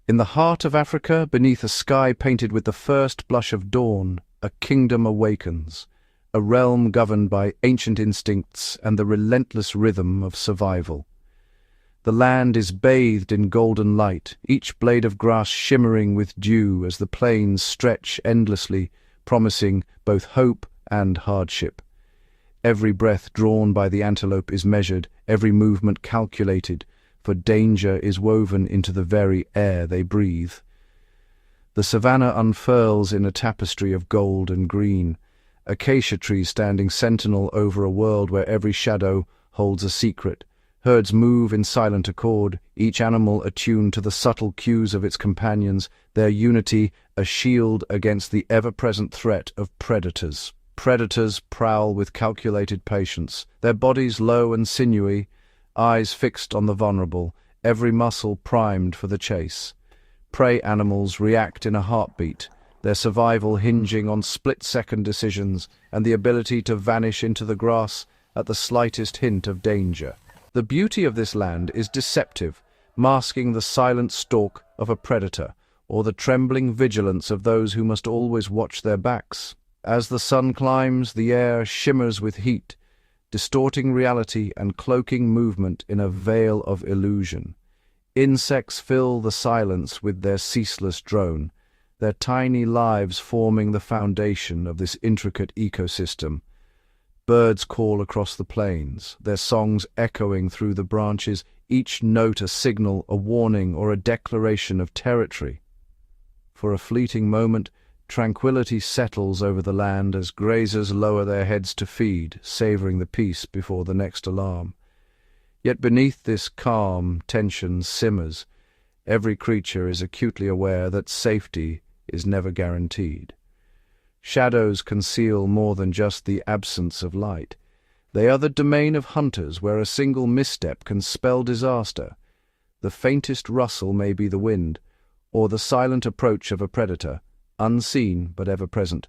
In the heart of Africa, beneath a sky painted with the first blush of dawn, a kingdom awakens, a realm governed by ancient instincts and the relentless rhythm of survival. The land is bathed in golden light, each blade of grass shimmering with dew as the plains stretch endlessly, promising both hope and hardship. Every breath drawn by the antelope is measured, every movement calculated, for danger is woven into the very air they breathe. The savanna unfurls in a tapestry of gold and green, acacia trees standing sentinel over a world where every shadow holds a secret. Herds move in silent accord, each animal attuned to the subtle cues of its companions, their unity a shield against the ever-present threat of predators. Predators prowl with calculated patience, their bodies low and sinewy, eyes fixed on the vulnerable, every muscle primed for the chase. Prey animals react in a heartbeat, their survival hinging on split-second decisions and the ability to vanish into the grass at the slightest hint of danger. The beauty of this land is deceptive, masking the silent stalk of a predator or the trembling vigilance of those who must always watch their backs. As the sun climbs, the air shimmers with heat, distorting reality and cloaking movement in a veil of illusion. Insects fill the silence with their ceaseless drone, their tiny lives forming the foundation of this intricate ecosystem. Birds call across the plains, their songs echoing through the branches, each note a signal, a warning, or a declaration of territory. For a fleeting moment, tranquility settles over the land as grazers lower their heads to feed, savoring the peace before the next alarm. Yet beneath this calm, tension simmers. Every creature is acutely aware that safety is never guaranteed. Shadows conceal more than just the absence of light. They are the domain of hunters, where a single misstep can spell disaster. The faintest rustle may be the wind, or the silent approach of a predator, unseen but ever present.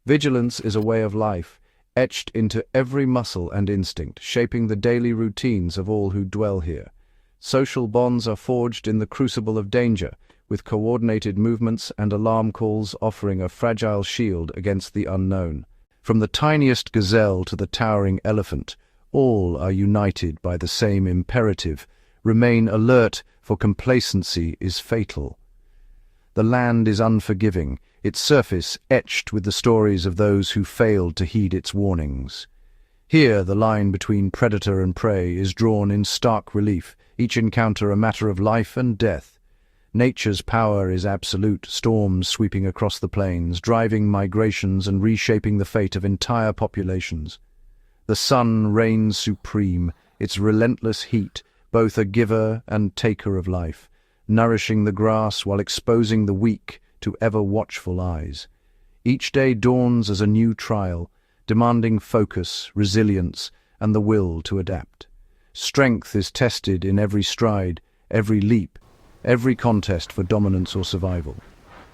Vigilance is a way of life, etched into every muscle and instinct, shaping the daily routines of all who dwell here. Social bonds are forged in the crucible of danger, with coordinated movements and alarm calls offering a fragile shield against the unknown. From the tiniest gazelle to the towering elephant, all are united by the same imperative: remain alert, for complacency is fatal. The land is unforgiving, its surface etched with the stories of those who failed to heed its warnings. Here the line between predator and prey is drawn in stark relief, each encounter a matter of life and death. Nature's power is absolute, storms sweeping across the plains, driving migrations and reshaping the fate of entire populations. The sun reigns supreme, its relentless heat, both a giver and taker of life, nourishing the grass while exposing the weak to ever-watchful eyes. Each day dawns as a new trial, demanding focus, resilience, and the will to adapt. Strength is tested in every stride, every leap, every contest for dominance or survival.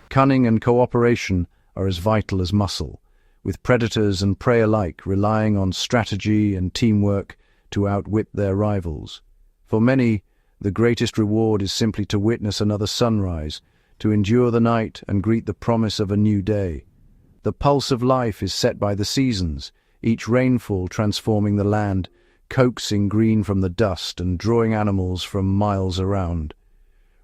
Cunning and cooperation are as vital as muscle, with predators and prey alike relying on strategy and teamwork to outwit their rivals. For many, the greatest reward is simply to witness another sunrise, to endure the night and greet the promise of a new day. The pulse of life is set by the seasons, each rainfall transforming the land, coaxing green from the dust and drawing animals from miles around.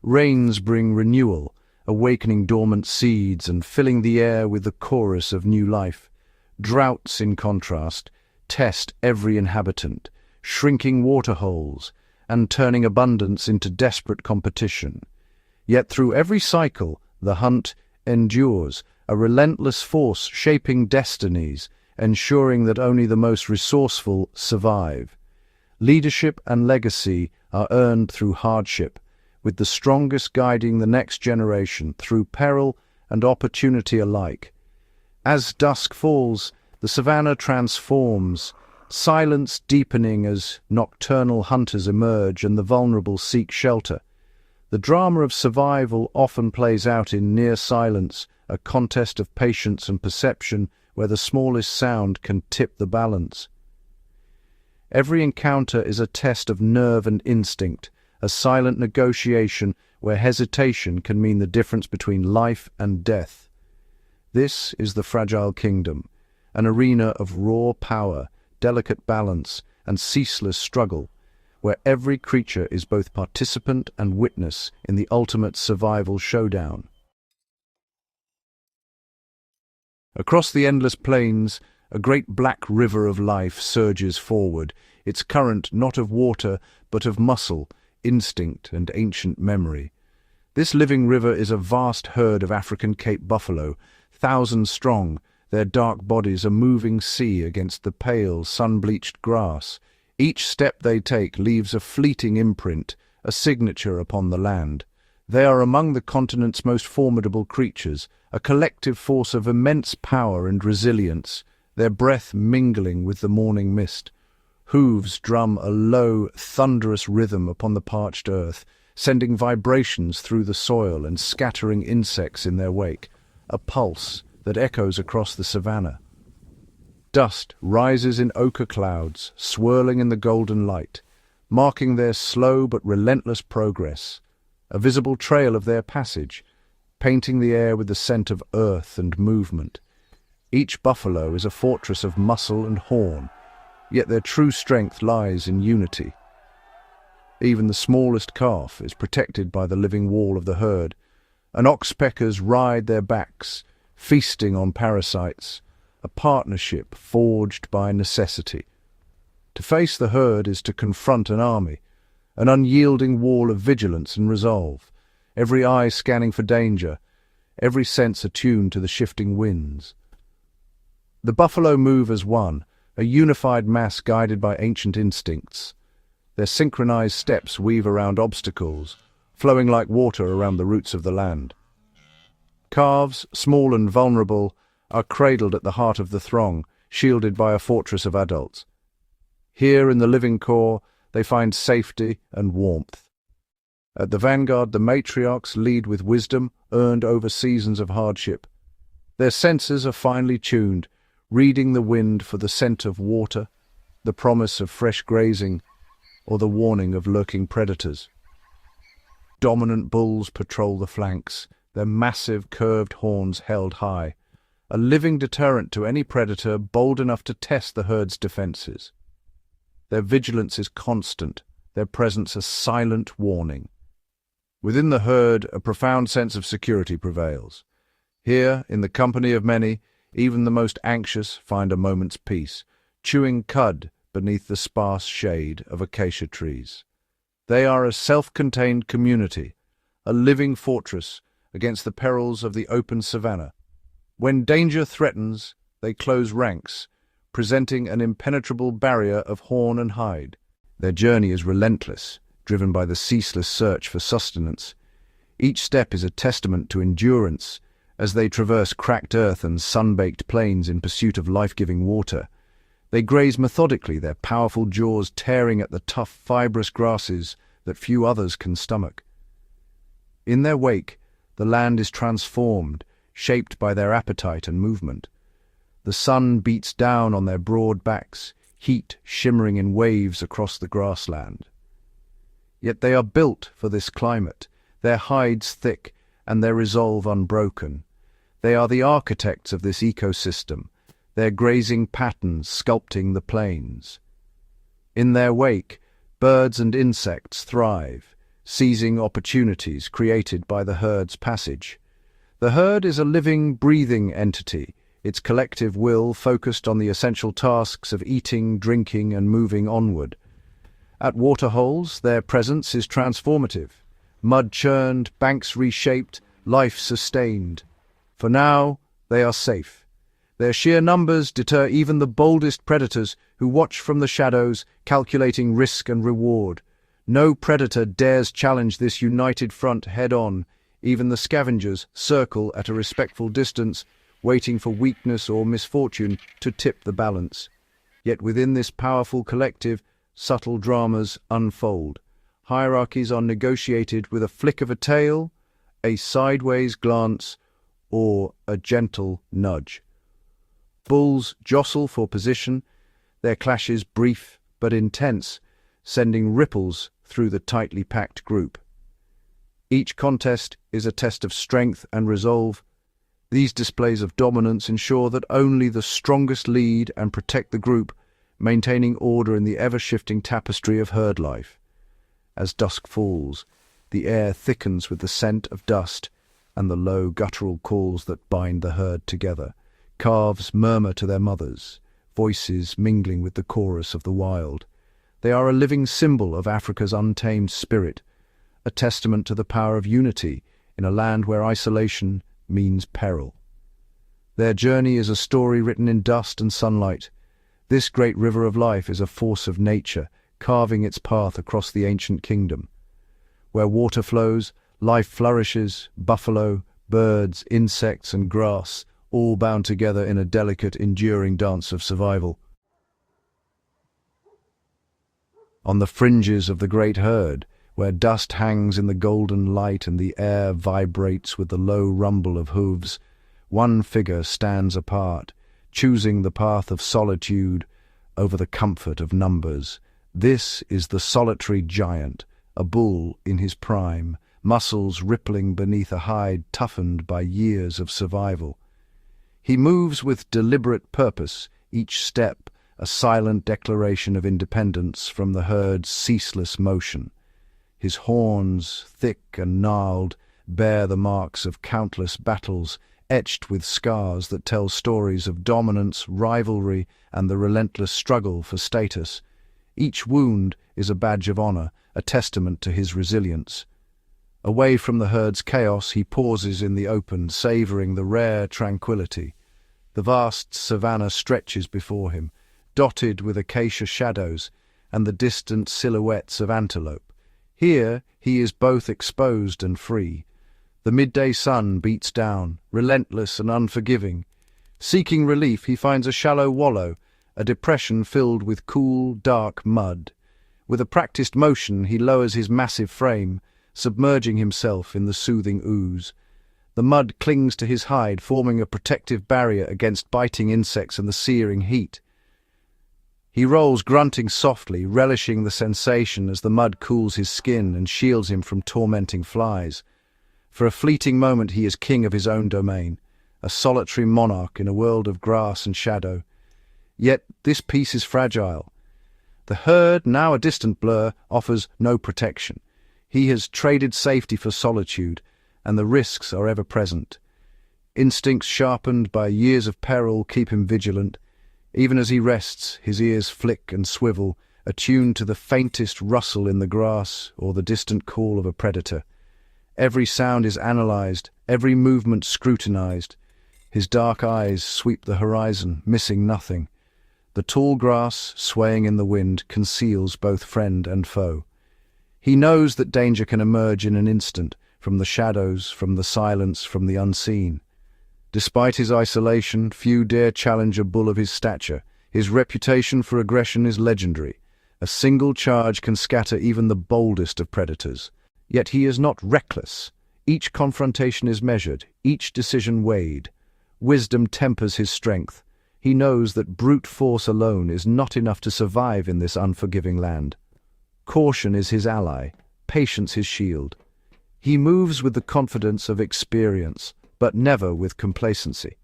Rains bring renewal, awakening dormant seeds and filling the air with the chorus of new life. Droughts, in contrast, test every inhabitant, shrinking waterholes and turning abundance into desperate competition. Yet through every cycle, the hunt endures, a relentless force shaping destinies, ensuring that only the most resourceful survive. Leadership and legacy are earned through hardship, with the strongest guiding the next generation through peril and opportunity alike. As dusk falls, the savanna transforms, silence deepening as nocturnal hunters emerge and the vulnerable seek shelter. The drama of survival often plays out in near silence, a contest of patience and perception where the smallest sound can tip the balance. Every encounter is a test of nerve and instinct, a silent negotiation where hesitation can mean the difference between life and death. This is the fragile kingdom, an arena of raw power, delicate balance, and ceaseless struggle, where every creature is both participant and witness in the ultimate survival showdown. Across the endless plains, a great black river of life surges forward, its current not of water, but of muscle, instinct, and ancient memory. This living river is a vast herd of African Cape buffalo, thousands strong, their dark bodies a moving sea against the pale, sun-bleached grass. Each step they take leaves a fleeting imprint, a signature upon the land. They are among the continent's most formidable creatures, a collective force of immense power and resilience, their breath mingling with the morning mist. Hooves drum a low, thunderous rhythm upon the parched earth, sending vibrations through the soil and scattering insects in their wake, a pulse that echoes across the savanna. Dust rises in ochre clouds, swirling in the golden light, marking their slow but relentless progress, a visible trail of their passage, painting the air with the scent of earth and movement. Each buffalo is a fortress of muscle and horn, yet their true strength lies in unity. Even the smallest calf is protected by the living wall of the herd, and oxpeckers ride their backs, feasting on parasites, a partnership forged by necessity. To face the herd is to confront an army, an unyielding wall of vigilance and resolve, every eye scanning for danger, every sense attuned to the shifting winds. The buffalo move as one, a unified mass guided by ancient instincts. Their synchronized steps weave around obstacles, flowing like water around the roots of the land. Calves, small and vulnerable, are cradled at the heart of the throng, shielded by a fortress of adults. Here in the living core, they find safety and warmth. At the vanguard, the matriarchs lead with wisdom earned over seasons of hardship. Their senses are finely tuned, reading the wind for the scent of water, the promise of fresh grazing, or the warning of lurking predators. Dominant bulls patrol the flanks, their massive curved horns held high, a living deterrent to any predator bold enough to test the herd's defenses. Their vigilance is constant, their presence a silent warning. Within the herd, a profound sense of security prevails. Here, in the company of many, even the most anxious find a moment's peace, chewing cud beneath the sparse shade of acacia trees. They are a self-contained community, a living fortress against the perils of the open savanna. When danger threatens, they close ranks, presenting an impenetrable barrier of horn and hide. Their journey is relentless, driven by the ceaseless search for sustenance. Each step is a testament to endurance, as they traverse cracked earth and sun-baked plains in pursuit of life-giving water. They graze methodically, their powerful jaws tearing at the tough, fibrous grasses that few others can stomach. In their wake, the land is transformed, shaped by their appetite and movement. The sun beats down on their broad backs, heat shimmering in waves across the grassland. Yet they are built for this climate, their hides thick and their resolve unbroken. They are the architects of this ecosystem, their grazing patterns sculpting the plains. In their wake, birds and insects thrive, seizing opportunities created by the herd's passage. The herd is a living, breathing entity, its collective will focused on the essential tasks of eating, drinking, and moving onward. At waterholes, their presence is transformative. Mud churned, banks reshaped, life sustained. For now, they are safe. Their sheer numbers deter even the boldest predators who watch from the shadows, calculating risk and reward. No predator dares challenge this united front head-on. Even the scavengers circle at a respectful distance, waiting for weakness or misfortune to tip the balance. Yet within this powerful collective, subtle dramas unfold. Hierarchies are negotiated with a flick of a tail, a sideways glance, or a gentle nudge. Bulls jostle for position, their clashes brief but intense, sending ripples through the tightly packed group. Each contest is a test of strength and resolve. These displays of dominance ensure that only the strongest lead and protect the group, maintaining order in the ever-shifting tapestry of herd life. As dusk falls, the air thickens with the scent of dust and the low guttural calls that bind the herd together. Calves murmur to their mothers, voices mingling with the chorus of the wild. They are a living symbol of Africa's untamed spirit, a testament to the power of unity in a land where isolation means peril. Their journey is a story written in dust and sunlight. This great river of life is a force of nature, carving its path across the ancient kingdom. Where water flows, life flourishes, buffalo, birds, insects and grass, all bound together in a delicate, enduring dance of survival. On the fringes of the great herd, where dust hangs in the golden light and the air vibrates with the low rumble of hooves, one figure stands apart, choosing the path of solitude over the comfort of numbers. This is the solitary giant, a bull in his prime, muscles rippling beneath a hide toughened by years of survival. He moves with deliberate purpose, each step a silent declaration of independence from the herd's ceaseless motion. His horns, thick and gnarled, bear the marks of countless battles, etched with scars that tell stories of dominance, rivalry, and the relentless struggle for status. Each wound is a badge of honor, a testament to his resilience. Away from the herd's chaos, he pauses in the open, savoring the rare tranquility. The vast savanna stretches before him, dotted with acacia shadows and the distant silhouettes of antelope. Here he is both exposed and free. The midday sun beats down, relentless and unforgiving. Seeking relief, he finds a shallow wallow, a depression filled with cool, dark mud. With a practiced motion, he lowers his massive frame, submerging himself in the soothing ooze. The mud clings to his hide, forming a protective barrier against biting insects and the searing heat. He rolls, grunting softly, relishing the sensation as the mud cools his skin and shields him from tormenting flies. For a fleeting moment he is king of his own domain, a solitary monarch in a world of grass and shadow. Yet this peace is fragile. The herd, now a distant blur, offers no protection. He has traded safety for solitude, and the risks are ever present. Instincts sharpened by years of peril keep him vigilant. Even as he rests, his ears flick and swivel, attuned to the faintest rustle in the grass or the distant call of a predator. Every sound is analyzed, every movement scrutinized. His dark eyes sweep the horizon, missing nothing. The tall grass, swaying in the wind, conceals both friend and foe. He knows that danger can emerge in an instant, from the shadows, from the silence, from the unseen. Despite his isolation, few dare challenge a bull of his stature. His reputation for aggression is legendary. A single charge can scatter even the boldest of predators. Yet he is not reckless. Each confrontation is measured, each decision weighed. Wisdom tempers his strength. He knows that brute force alone is not enough to survive in this unforgiving land. Caution is his ally, patience his shield. He moves with the confidence of experience, but never with complacency.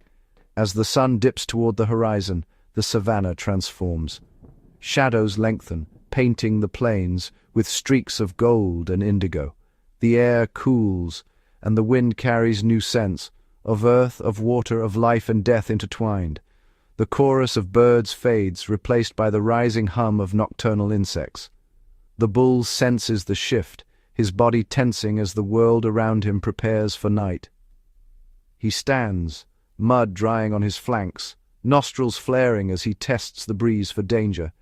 As the sun dips toward the horizon, the savanna transforms. Shadows lengthen, painting the plains with streaks of gold and indigo. The air cools, and the wind carries new scents, of earth, of water, of life and death intertwined. The chorus of birds fades, replaced by the rising hum of nocturnal insects. The bull senses the shift, his body tensing as the world around him prepares for night. He stands, mud drying on his flanks, nostrils flaring as he tests the breeze for danger.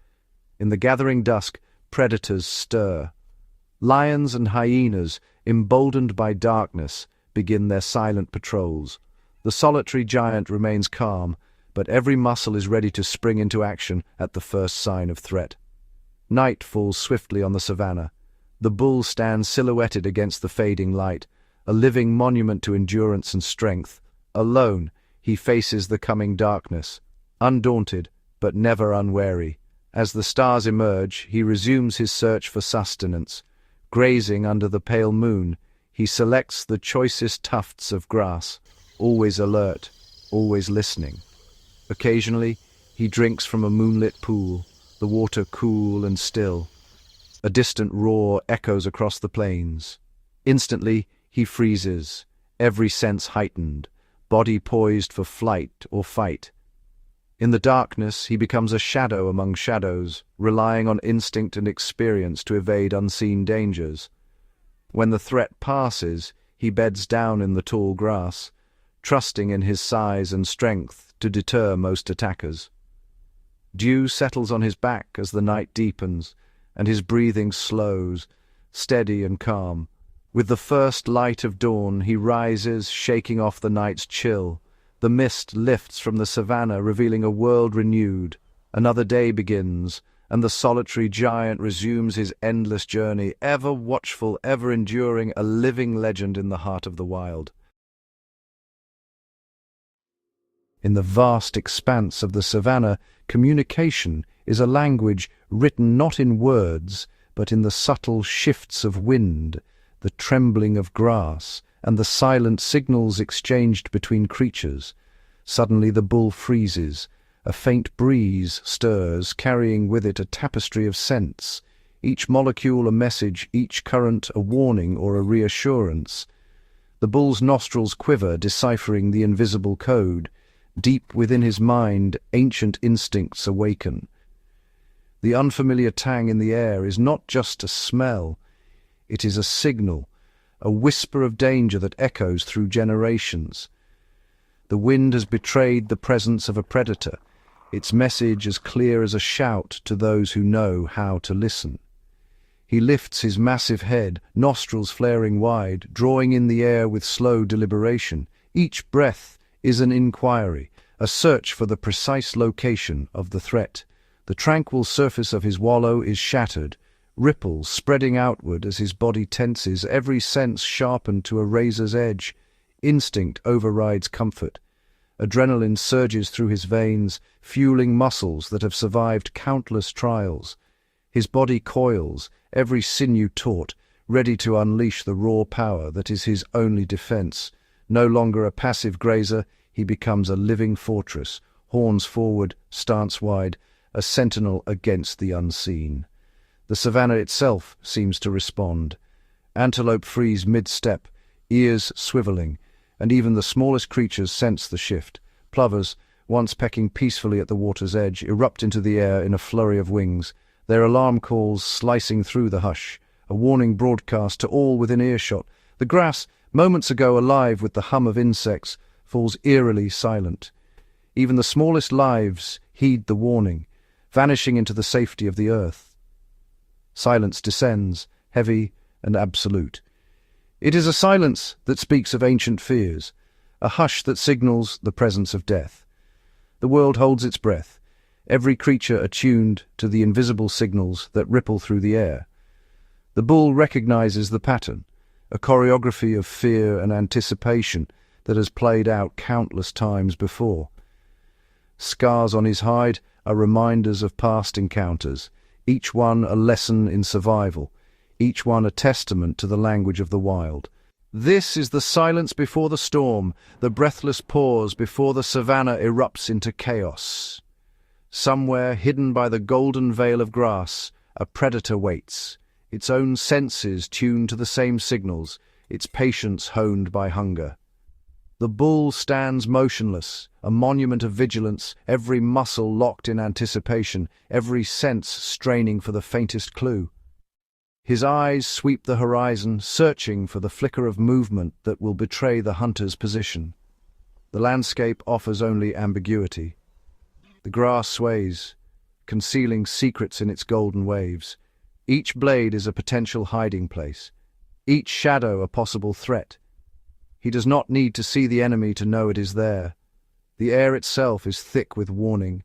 In the gathering dusk, predators stir. Lions and hyenas, emboldened by darkness, begin their silent patrols. The solitary giant remains calm, but every muscle is ready to spring into action at the first sign of threat. Night falls swiftly on the savanna. The bull stands silhouetted against the fading light, a living monument to endurance and strength. Alone, he faces the coming darkness, undaunted but never unwary. As the stars emerge, he resumes his search for sustenance, Grazing under the pale moon, he selects the choicest tufts of grass, always alert, always listening. Occasionally, he drinks from a moonlit pool, the water cool and still. A distant roar echoes across the plains. Instantly, he freezes, every sense heightened, body poised for flight or fight. In the darkness, he becomes a shadow among shadows, relying on instinct and experience to evade unseen dangers. When the threat passes, he beds down in the tall grass, trusting in his size and strength to deter most attackers. Dew settles on his back as the night deepens, and his breathing slows, steady and calm. With the first light of dawn, he rises, shaking off the night's chill. The mist lifts from the savanna, revealing a world renewed. Another day begins, and the solitary giant resumes his endless journey, ever watchful, ever enduring, a living legend in the heart of the wild. In the vast expanse of the savanna, communication is a language written not in words, but in the subtle shifts of wind, the trembling of grass, and the silent signals exchanged between creatures. Suddenly the bull freezes. A faint breeze stirs, carrying with it a tapestry of scents, each molecule a message, each current a warning or a reassurance. The bull's nostrils quiver, deciphering the invisible code. Deep within his mind, ancient instincts awaken. The unfamiliar tang in the air is not just a smell, it is a signal, a whisper of danger that echoes through generations. The wind has betrayed the presence of a predator, its message as clear as a shout to those who know how to listen. He lifts his massive head, nostrils flaring wide, drawing in the air with slow deliberation. Each breath is an inquiry, a search for the precise location of the threat. The tranquil surface of his wallow is shattered, ripples spreading outward as his body tenses, every sense sharpened to a razor's edge. Instinct overrides comfort. Adrenaline surges through his veins, fueling muscles that have survived countless trials. His body coils, every sinew taut, ready to unleash the raw power that is his only defense. No longer a passive grazer, he becomes a living fortress, horns forward, stance wide, a sentinel against the unseen. The savanna itself seems to respond. Antelope freeze mid-step, ears swiveling, and even the smallest creatures sense the shift. Plovers, once pecking peacefully at the water's edge, erupt into the air in a flurry of wings, their alarm calls slicing through the hush, a warning broadcast to all within earshot. The grass, moments ago alive with the hum of insects, falls eerily silent. Even the smallest lives heed the warning, vanishing into the safety of the earth. Silence descends, heavy and absolute. It is a silence that speaks of ancient fears, a hush that signals the presence of death. The world holds its breath, every creature attuned to the invisible signals that ripple through the air. The bull recognizes the pattern, a choreography of fear and anticipation that has played out countless times before. Scars on his hide are reminders of past encounters, each one a lesson in survival, each one a testament to the language of the wild. This is the silence before the storm, the breathless pause before the savanna erupts into chaos. Somewhere, hidden by the golden veil of grass, a predator waits, its own senses tuned to the same signals, its patience honed by hunger. The bull stands motionless, a monument of vigilance, every muscle locked in anticipation, every sense straining for the faintest clue. His eyes sweep the horizon, searching for the flicker of movement that will betray the hunter's position. The landscape offers only ambiguity. The grass sways, concealing secrets in its golden waves. Each blade is a potential hiding place, each shadow a possible threat. He does not need to see the enemy to know it is there. The air itself is thick with warning.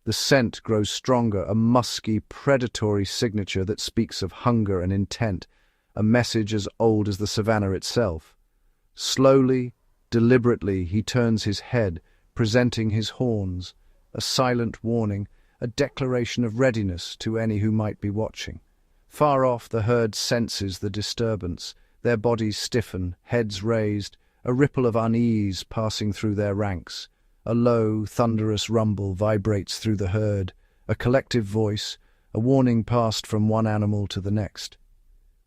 The scent grows stronger, a musky, predatory signature that speaks of hunger and intent, a message as old as the savanna itself. Slowly, deliberately, he turns his head, presenting his horns, a silent warning, a declaration of readiness to any who might be watching. Far off, the herd senses the disturbance. Their bodies stiffen, heads raised, a ripple of unease passing through their ranks. A low, thunderous rumble vibrates through the herd, a collective voice, a warning passed from one animal to the next.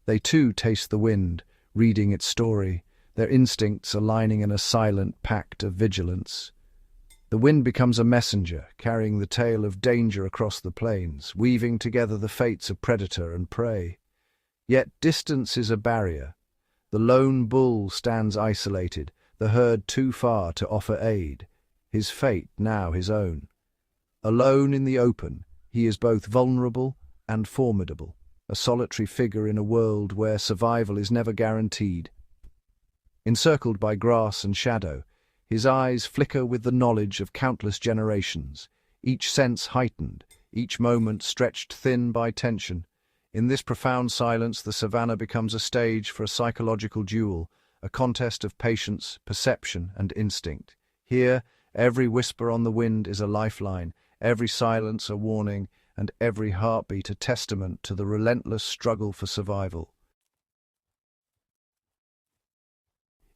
They too taste the wind, reading its story, their instincts aligning in a silent pact of vigilance. The wind becomes a messenger, carrying the tale of danger across the plains, weaving together the fates of predator and prey. Yet distance is a barrier. The lone bull stands isolated, the herd too far to offer aid, his fate now his own. Alone in the open, he is both vulnerable and formidable, a solitary figure in a world where survival is never guaranteed. Encircled by grass and shadow, his eyes flicker with the knowledge of countless generations, each sense heightened, each moment stretched thin by tension. In this profound silence, the savannah becomes a stage for a psychological duel, a contest of patience, perception, and instinct. Here, every whisper on the wind is a lifeline, every silence a warning, and every heartbeat a testament to the relentless struggle for survival.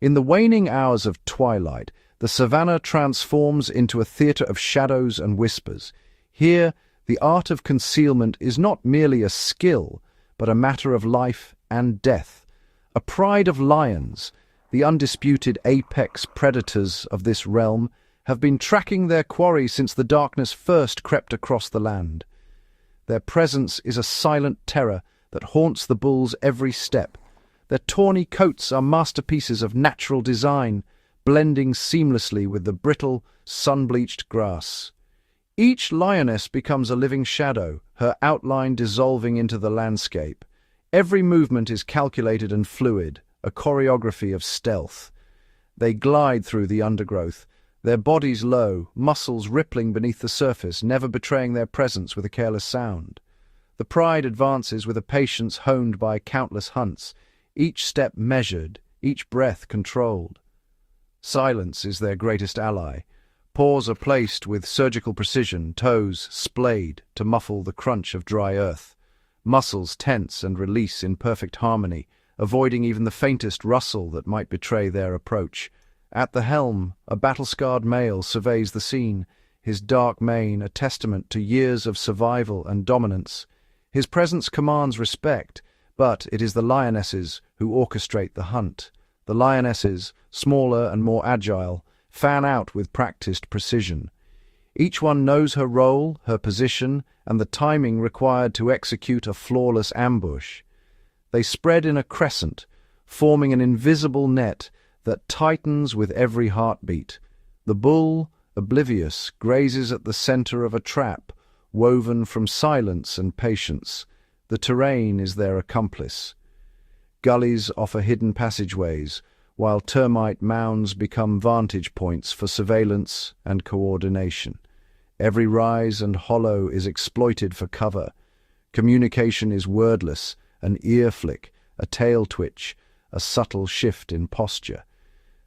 In the waning hours of twilight, the savannah transforms into a theatre of shadows and whispers. Here, the art of concealment is not merely a skill, but a matter of life and death. A pride of lions, the undisputed apex predators of this realm, have been tracking their quarry since the darkness first crept across the land. Their presence is a silent terror that haunts the bulls' every step. Their tawny coats are masterpieces of natural design, blending seamlessly with the brittle, sun-bleached grass. Each lioness becomes a living shadow, her outline dissolving into the landscape. Every movement is calculated and fluid, a choreography of stealth. They glide through the undergrowth, their bodies low, muscles rippling beneath the surface, never betraying their presence with a careless sound. The pride advances with a patience honed by countless hunts, each step measured, each breath controlled. Silence is their greatest ally. Paws are placed with surgical precision, toes splayed to muffle the crunch of dry earth. Muscles tense and release in perfect harmony, avoiding even the faintest rustle that might betray their approach. At the helm, a battle-scarred male surveys the scene, his dark mane a testament to years of survival and dominance. His presence commands respect, but it is the lionesses who orchestrate the hunt. The lionesses, smaller and more agile, fan out with practiced precision. Each one knows her role, her position, and the timing required to execute a flawless ambush. They spread in a crescent, forming an invisible net that tightens with every heartbeat. The bull, oblivious, grazes at the center of a trap, woven from silence and patience. The terrain is their accomplice. Gullies offer hidden passageways, while termite mounds become vantage points for surveillance and coordination. Every rise and hollow is exploited for cover. Communication is wordless, an ear flick, a tail twitch, a subtle shift in posture.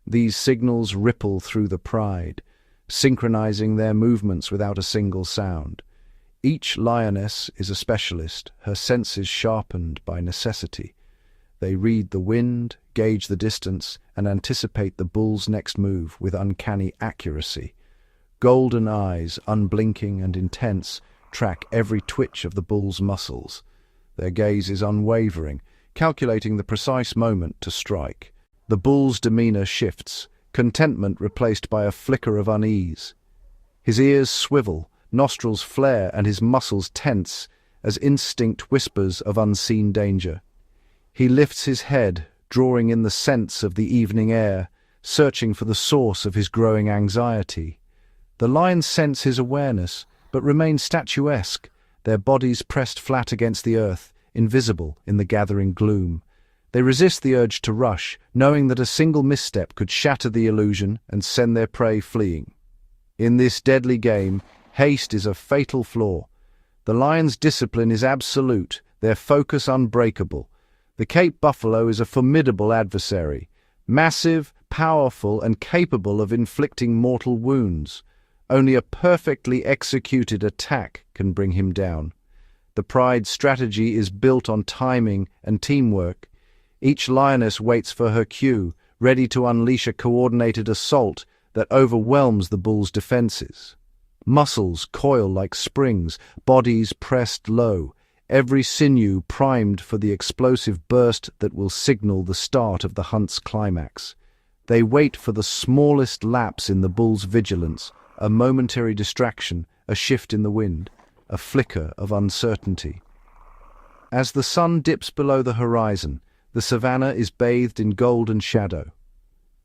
These signals ripple through the pride, synchronizing their movements without a single sound. Each lioness is a specialist, her senses sharpened by necessity. They read the wind, gauge the distance, and anticipate the bull's next move with uncanny accuracy. Golden eyes, unblinking and intense, track every twitch of the bull's muscles. Their gaze is unwavering, calculating the precise moment to strike. The bull's demeanor shifts, contentment replaced by a flicker of unease. His ears swivel, nostrils flare, and his muscles tense as instinct whispers of unseen danger. He lifts his head, drawing in the scents of the evening air, searching for the source of his growing anxiety. The lions sense his awareness, but remain statuesque, their bodies pressed flat against the earth, invisible in the gathering gloom. They resist the urge to rush, knowing that a single misstep could shatter the illusion and send their prey fleeing. In this deadly game, haste is a fatal flaw. The lion's discipline is absolute, their focus unbreakable. The Cape buffalo is a formidable adversary, massive, powerful, and capable of inflicting mortal wounds. Only a perfectly executed attack can bring him down. The pride's strategy is built on timing and teamwork. Each lioness waits for her cue, ready to unleash a coordinated assault that overwhelms the bull's defenses. Muscles coil like springs, bodies pressed low, every sinew primed for the explosive burst that will signal the start of the hunt's climax. They wait for the smallest lapse in the bull's vigilance, a momentary distraction, a shift in the wind, a flicker of uncertainty. As the sun dips below the horizon, the savanna is bathed in golden shadow.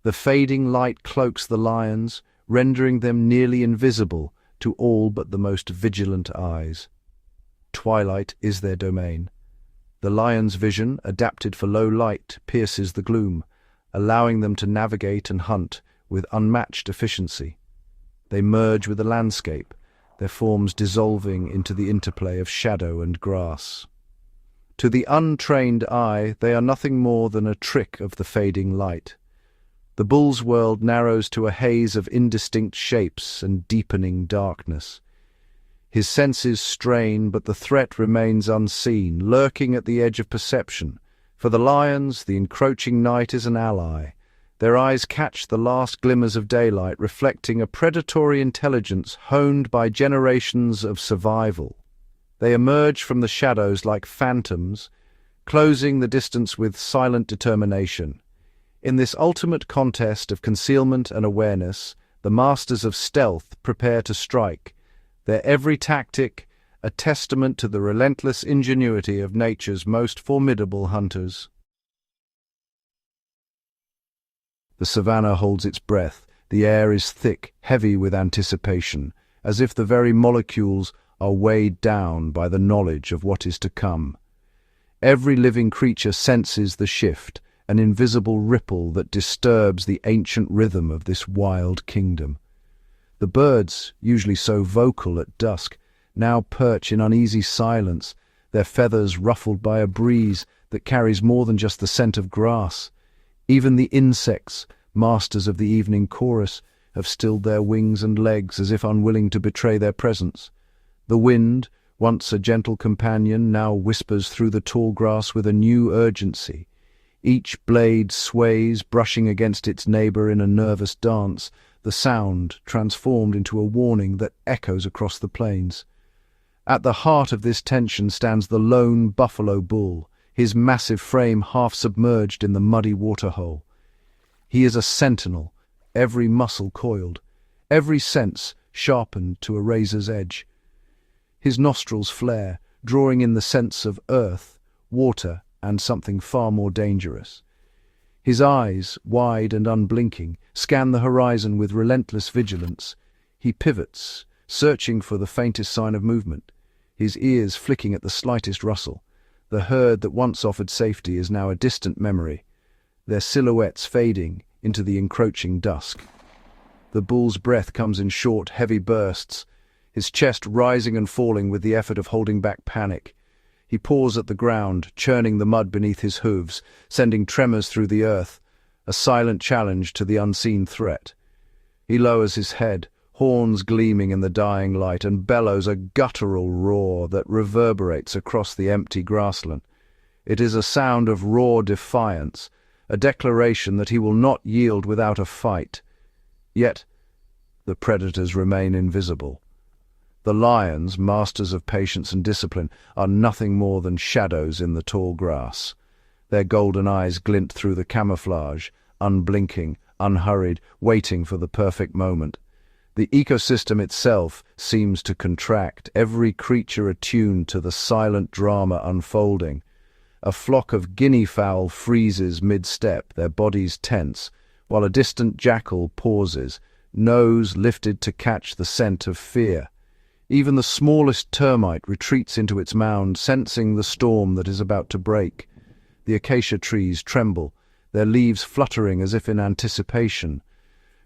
The fading light cloaks the lions, rendering them nearly invisible to all but the most vigilant eyes. Twilight is their domain. The lion's vision, adapted for low light, pierces the gloom, allowing them to navigate and hunt with unmatched efficiency. They merge with the landscape, their forms dissolving into the interplay of shadow and grass. To the untrained eye, they are nothing more than a trick of the fading light. The bull's world narrows to a haze of indistinct shapes and deepening darkness. His senses strain, but the threat remains unseen, lurking at the edge of perception. For the lions, the encroaching night is an ally. Their eyes catch the last glimmers of daylight, reflecting a predatory intelligence honed by generations of survival. They emerge from the shadows like phantoms, closing the distance with silent determination. In this ultimate contest of concealment and awareness, the masters of stealth prepare to strike, their every tactic a testament to the relentless ingenuity of nature's most formidable hunters. The savanna holds its breath. The air is thick, heavy with anticipation, as if the very molecules are weighed down by the knowledge of what is to come. Every living creature senses the shift, an invisible ripple that disturbs the ancient rhythm of this wild kingdom. The birds, usually so vocal at dusk, now perch in uneasy silence, their feathers ruffled by a breeze that carries more than just the scent of grass. Even the insects, masters of the evening chorus, have stilled their wings and legs as if unwilling to betray their presence. The wind, once a gentle companion, now whispers through the tall grass with a new urgency. Each blade sways, brushing against its neighbor in a nervous dance, the sound transformed into a warning that echoes across the plains. At the heart of this tension stands the lone buffalo bull, his massive frame half submerged in the muddy waterhole. He is a sentinel, every muscle coiled, every sense sharpened to a razor's edge. His nostrils flare, drawing in the scents of earth, water, and something far more dangerous. His eyes, wide and unblinking, scan the horizon with relentless vigilance. He pivots, searching for the faintest sign of movement, his ears flicking at the slightest rustle. The herd that once offered safety is now a distant memory, their silhouettes fading into the encroaching dusk. The bull's breath comes in short, heavy bursts, his chest rising and falling with the effort of holding back panic. He paws at the ground, churning the mud beneath his hooves, sending tremors through the earth, a silent challenge to the unseen threat. He lowers his head, horns gleaming in the dying light, and bellows a guttural roar that reverberates across the empty grassland. It is a sound of raw defiance, a declaration that he will not yield without a fight. Yet the predators remain invisible. The lions, masters of patience and discipline, are nothing more than shadows in the tall grass. Their golden eyes glint through the camouflage, unblinking, unhurried, waiting for the perfect moment. The ecosystem itself seems to contract, every creature attuned to the silent drama unfolding. A flock of guinea fowl freezes mid-step, their bodies tense, while a distant jackal pauses, nose lifted to catch the scent of fear. Even the smallest termite retreats into its mound, sensing the storm that is about to break. The acacia trees tremble, their leaves fluttering as if in anticipation.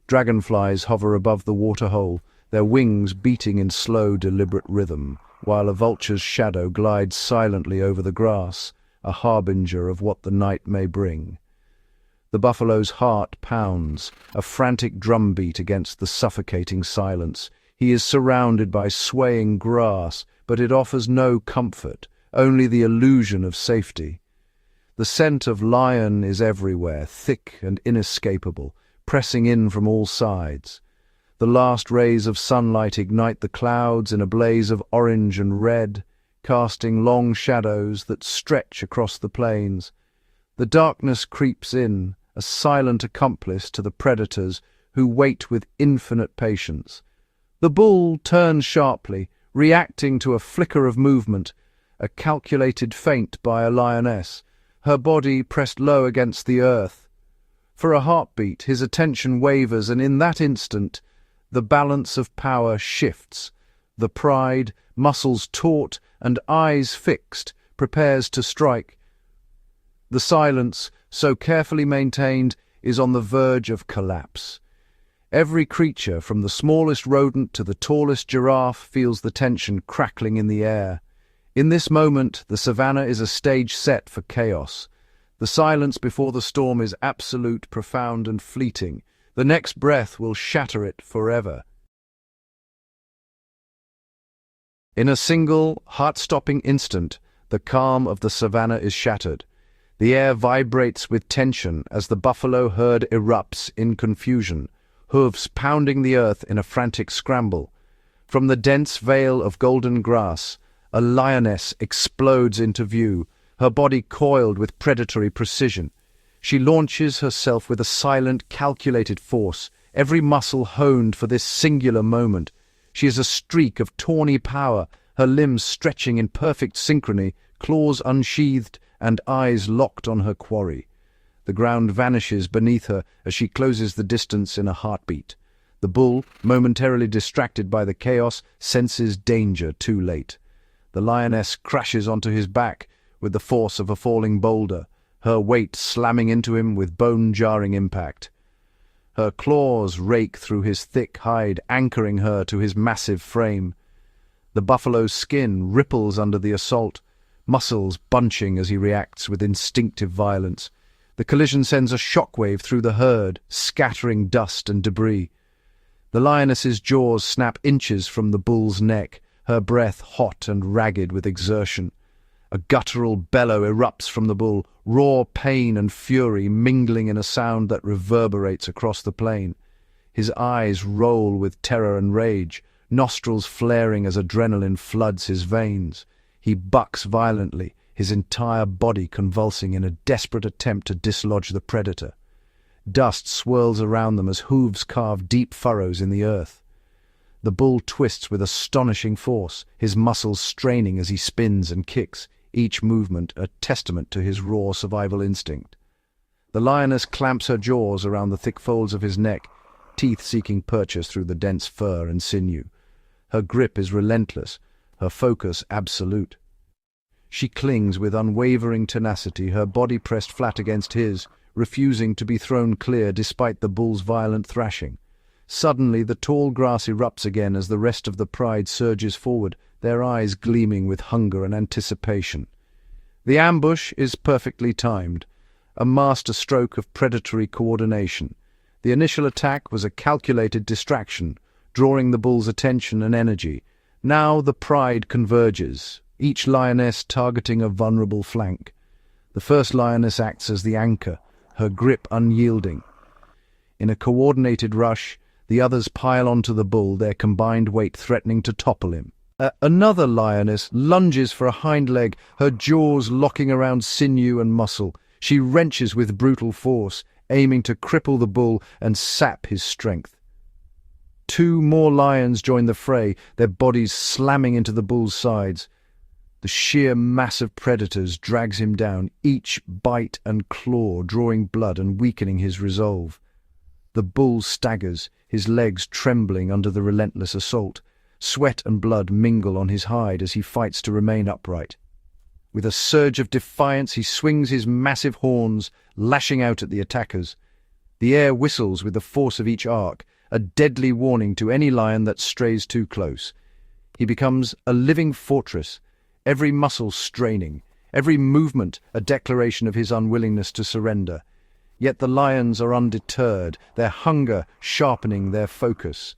Dragonflies hover above the waterhole, their wings beating in slow, deliberate rhythm, while a vulture's shadow glides silently over the grass, a harbinger of what the night may bring. The buffalo's heart pounds, a frantic drumbeat against the suffocating silence. He is surrounded by swaying grass, but it offers no comfort, only the illusion of safety. The scent of lion is everywhere, thick and inescapable, pressing in from all sides. The last rays of sunlight ignite the clouds in a blaze of orange and red, casting long shadows that stretch across the plains. The darkness creeps in, a silent accomplice to the predators who wait with infinite patience. The bull turns sharply, reacting to a flicker of movement, a calculated feint by a lioness, her body pressed low against the earth. For a heartbeat, his attention wavers, and in that instant, the balance of power shifts. The pride, muscles taut and eyes fixed, prepares to strike. The silence, so carefully maintained, is on the verge of collapse. Every creature, from the smallest rodent to the tallest giraffe, feels the tension crackling in the air. In this moment, the savannah is a stage set for chaos. The silence before the storm is absolute, profound, and fleeting. The next breath will shatter it forever. In a single, heart-stopping instant, the calm of the savannah is shattered. The air vibrates with tension as the buffalo herd erupts in confusion, hooves pounding the earth in a frantic scramble. From the dense veil of golden grass, a lioness explodes into view, her body coiled with predatory precision. She launches herself with a silent, calculated force, every muscle honed for this singular moment. She is a streak of tawny power, her limbs stretching in perfect synchrony, claws unsheathed and eyes locked on her quarry. The ground vanishes beneath her as she closes the distance in a heartbeat. The bull, momentarily distracted by the chaos, senses danger too late. The lioness crashes onto his back with the force of a falling boulder, her weight slamming into him with bone-jarring impact. Her claws rake through his thick hide, anchoring her to his massive frame. The buffalo's skin ripples under the assault, muscles bunching as he reacts with instinctive violence. The collision sends a shockwave through the herd, scattering dust and debris. The lioness's jaws snap inches from the bull's neck, her breath hot and ragged with exertion. A guttural bellow erupts from the bull, raw pain and fury mingling in a sound that reverberates across the plain. His eyes roll with terror and rage, nostrils flaring as adrenaline floods his veins. He bucks violently, his entire body convulsing in a desperate attempt to dislodge the predator. Dust swirls around them as hooves carve deep furrows in the earth. The bull twists with astonishing force, his muscles straining as he spins and kicks, each movement a testament to his raw survival instinct. The lioness clamps her jaws around the thick folds of his neck, teeth seeking purchase through the dense fur and sinew. Her grip is relentless, her focus absolute. She clings with unwavering tenacity, her body pressed flat against his, refusing to be thrown clear despite the bull's violent thrashing. Suddenly, the tall grass erupts again as the rest of the pride surges forward, their eyes gleaming with hunger and anticipation. The ambush is perfectly timed, a masterstroke of predatory coordination. The initial attack was a calculated distraction, drawing the bull's attention and energy. Now the pride converges, each lioness targeting a vulnerable flank. The first lioness acts as the anchor, her grip unyielding. In a coordinated rush, the others pile onto the bull, their combined weight threatening to topple him. Another lioness lunges for a hind leg, her jaws locking around sinew and muscle. She wrenches with brutal force, aiming to cripple the bull and sap his strength. Two more lions join the fray, their bodies slamming into the bull's sides. The sheer mass of predators drags him down, each bite and claw drawing blood and weakening his resolve. The bull staggers, his legs trembling under the relentless assault. Sweat and blood mingle on his hide as he fights to remain upright. With a surge of defiance, he swings his massive horns, lashing out at the attackers. The air whistles with the force of each arc, a deadly warning to any lion that strays too close. He becomes a living fortress, every muscle straining, every movement a declaration of his unwillingness to surrender. Yet the lions are undeterred, their hunger sharpening their focus.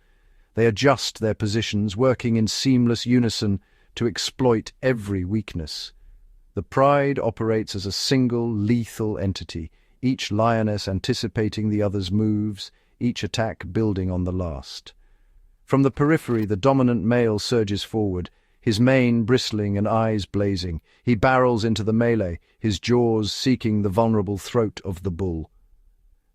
They adjust their positions, working in seamless unison, to exploit every weakness. The pride operates as a single, lethal entity, each lioness anticipating the other's moves, each attack building on the last. From the periphery, the dominant male surges forward, his mane bristling and eyes blazing. He barrels into the melee, his jaws seeking the vulnerable throat of the bull.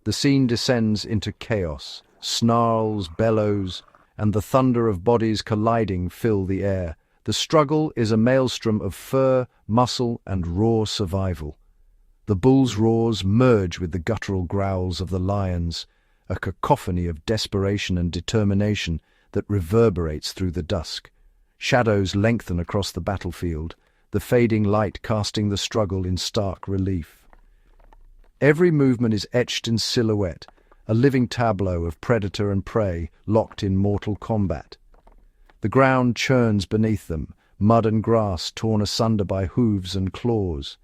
The scene descends into chaos. Snarls, bellows, and the thunder of bodies colliding fill the air. The struggle is a maelstrom of fur, muscle, and raw survival. The bull's roars merge with the guttural growls of the lions, a cacophony of desperation and determination that reverberates through the dusk. Shadows lengthen across the battlefield, the fading light casting the struggle in stark relief. Every movement is etched in silhouette, a living tableau of predator and prey locked in mortal combat. The ground churns beneath them, mud and grass torn asunder by hooves and claws.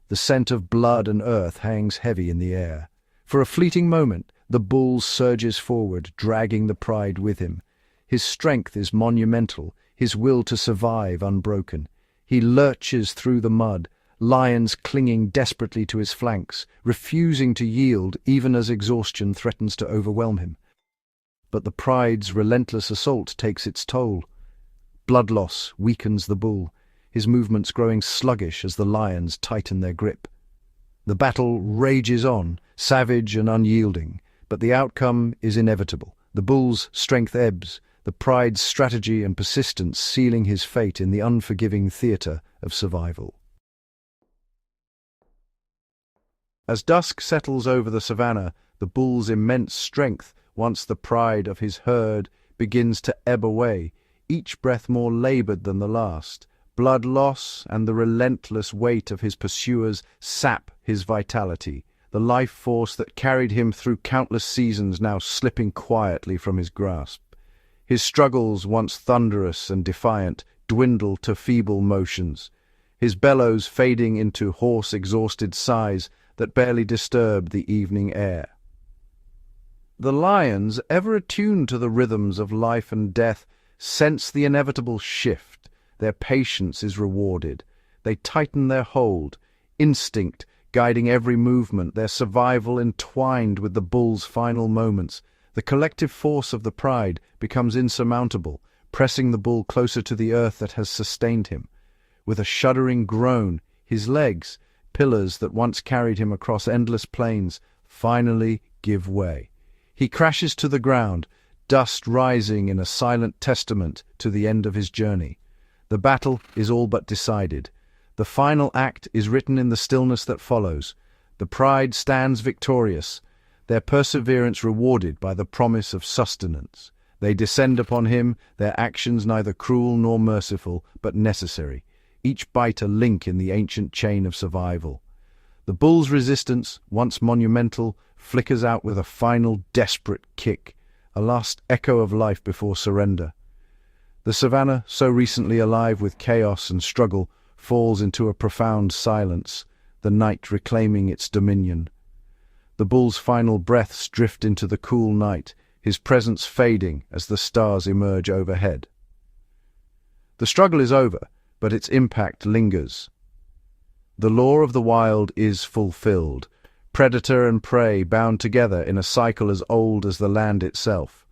The scent of blood and earth hangs heavy in the air. For a fleeting moment, the bull surges forward, dragging the pride with him. His strength is monumental, his will to survive unbroken. He lurches through the mud, lions clinging desperately to his flanks, refusing to yield even as exhaustion threatens to overwhelm him. But the pride's relentless assault takes its toll. Blood loss weakens the bull, his movements growing sluggish as the lions tighten their grip. The battle rages on, savage and unyielding, but the outcome is inevitable. The bull's strength ebbs, the pride's strategy and persistence sealing his fate in the unforgiving theatre of survival. As dusk settles over the savannah, the bull's immense strength, once the pride of his herd, begins to ebb away, each breath more labored than the last. Blood loss and the relentless weight of his pursuers sap his vitality, the life force that carried him through countless seasons now slipping quietly from his grasp. His struggles, once thunderous and defiant, dwindle to feeble motions, his bellows fading into hoarse, exhausted sighs that barely disturb the evening air. The lions, ever attuned to the rhythms of life and death, sense the inevitable shift. Their patience is rewarded. They tighten their hold, instinct guiding every movement, their survival entwined with the bull's final moments. The collective force of the pride becomes insurmountable, pressing the bull closer to the earth that has sustained him. With a shuddering groan, his legs, pillars that once carried him across endless plains, finally give way. He crashes to the ground, dust rising in a silent testament to the end of his journey. The battle is all but decided. The final act is written in the stillness that follows. The pride stands victorious, their perseverance rewarded by the promise of sustenance. They descend upon him, their actions neither cruel nor merciful, but necessary, each bite a link in the ancient chain of survival. The bull's resistance, once monumental, flickers out with a final desperate kick, a last echo of life before surrender. The savannah, so recently alive with chaos and struggle, falls into a profound silence, the night reclaiming its dominion. The bull's final breaths drift into the cool night, his presence fading as the stars emerge overhead. The struggle is over, but its impact lingers. The law of the wild is fulfilled, predator and prey bound together in a cycle as old as the land itself.